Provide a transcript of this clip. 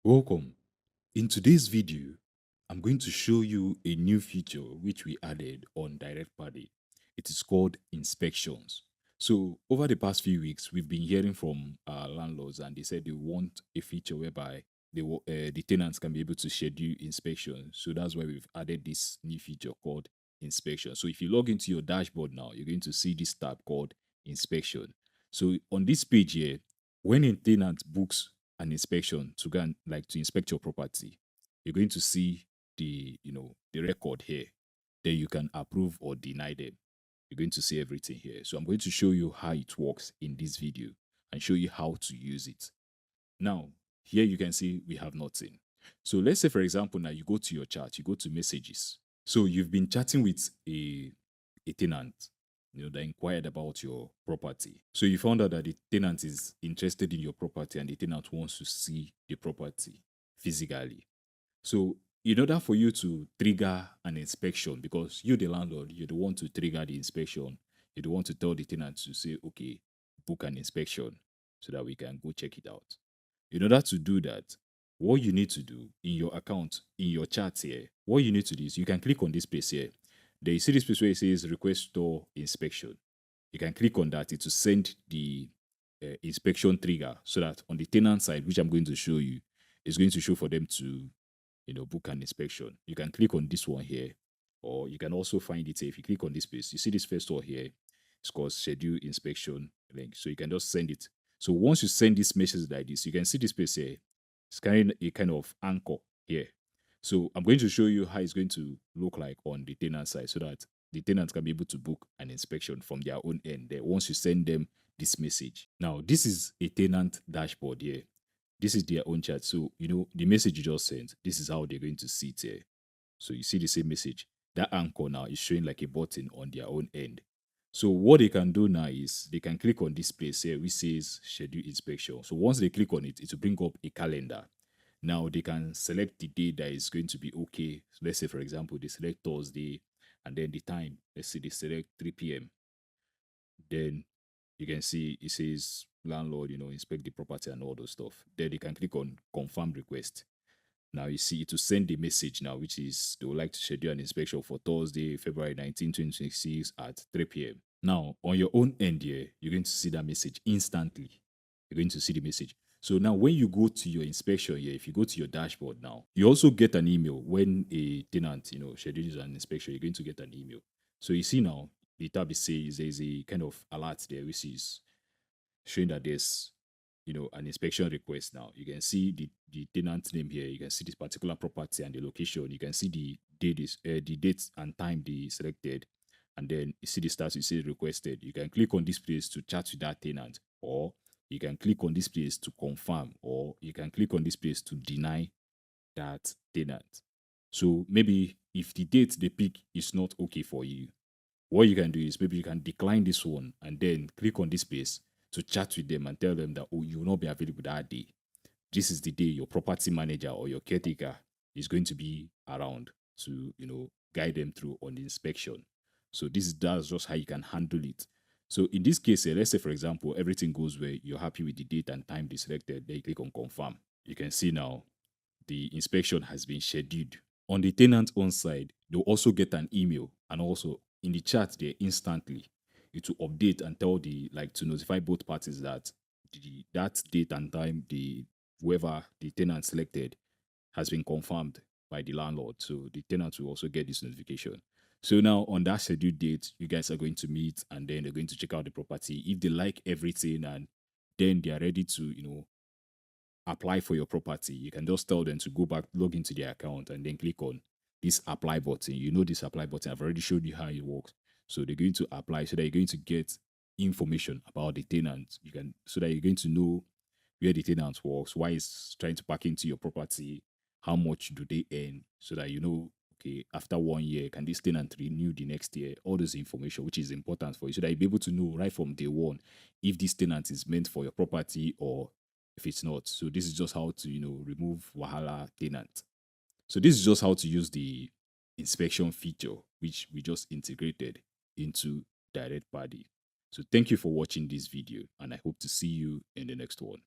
Welcome. In today's video, I'm going to show you a new feature which we added on DirectPadi. It is called inspections. So over the past few weeks, we've been hearing from our landlords and they said they want a feature whereby the tenants can be able to schedule inspections. So that's why we've added this new feature called inspection. So if you log into your dashboard now, you're going to see this tab called inspection. So on this page here, when a tenant books an inspection to go and like to inspect your property, you're going to see the record here. Then you can approve or deny them. You're going to see everything here. So I'm going to show you how it works in this video and show you how to use it. Now, here you can see we have nothing. So let's say, for example, now you go to your chat, you go to messages. So you've been chatting with a tenant, that inquired about your property. So you found out that the tenant is interested in your property and the tenant wants to see the property physically. So in order for you to trigger an inspection, because you're the landlord, you don't want to trigger the inspection, you don't want to tell the tenant to say, okay, book an inspection so that we can go check it out. In order to do that, what you need to do in your account, in your chat here, what you need to do is you can click on this place here. There you see this place where it says request store inspection. You can click on that to send the inspection trigger so that on the tenant side, which I'm going to show you, is going to show for them to book an inspection. You can click on this one here, or you can also find it here. If you click on this place, you see this first one here. It's called schedule inspection link. So you can just send it. So once you send this message like this, you can see this place here. It's carrying a kind of anchor here. So I'm going to show you how it's going to look like on the tenant side so that the tenants can be able to book an inspection from their own end there once you send them this message. Now, this is a tenant dashboard here. This is their own chat. So, the message you just sent, this is how they're going to see it here. So you see the same message. That anchor now is showing like a button on their own end. So what they can do now is they can click on this place here which says schedule inspection. So once they click on it, it will bring up a calendar. Now they can select the day that is going to be okay. So let's say, for example, they select Thursday and then the time. Let's say they select 3 p.m. Then you can see it says landlord, inspect the property and all those stuff. Then they can click on confirm request. Now you see it will send the message now, which is they would like to schedule an inspection for Thursday, February 19, 2026 at 3 p.m. Now, on your own end here, you're going to see that message instantly. You're going to see the message. So now when you go to your inspection here, if you go to your dashboard now, you also get an email when a tenant, schedules an inspection, you're going to get an email. So you see now, the tab is says there's a kind of alert there, which is showing that there's an inspection request. Now you can see the tenant name here, you can see this particular property and the location, you can see the date and time they selected, and then you see the status, you see requested. You can click on this place to chat with that tenant, or you can click on this place to confirm, or you can click on this place to deny that tenant. So maybe if the date they pick is not okay for you, what you can do is maybe you can decline this one and then click on this place to chat with them and tell them that, oh, you will not be available that day. This is the day your property manager or your caretaker is going to be around to, guide them through on the inspection. So that's just how you can handle it. So in this case, let's say, for example, everything goes where you're happy with the date and time they selected, then you click on confirm. You can see now the inspection has been scheduled. On the tenant on side, they'll also get an email, and also in the chat there instantly it will update and tell to notify both parties that that date and time the whoever the tenant selected has been confirmed by the landlord. So the tenant will also get this notification. So now on that scheduled date, you guys are going to meet and then they're going to check out the property. If they like everything and then they are ready to, apply for your property, you can just tell them to go back, log into their account, and then click on this apply button. This apply button. I've already showed you how it works. So they're going to apply so that you're going to get information about the tenant. So that you're going to know where the tenant works, why he's trying to pack into your property, how much do they earn, so that okay, after 1 year, can this tenant renew the next year? All this information, which is important for you, so that you'll be able to know right from day one if this tenant is meant for your property or if it's not. So this is just how to, remove Wahala tenant. So this is just how to use the inspection feature, which we just integrated into DirectPadi. So thank you for watching this video, and I hope to see you in the next one.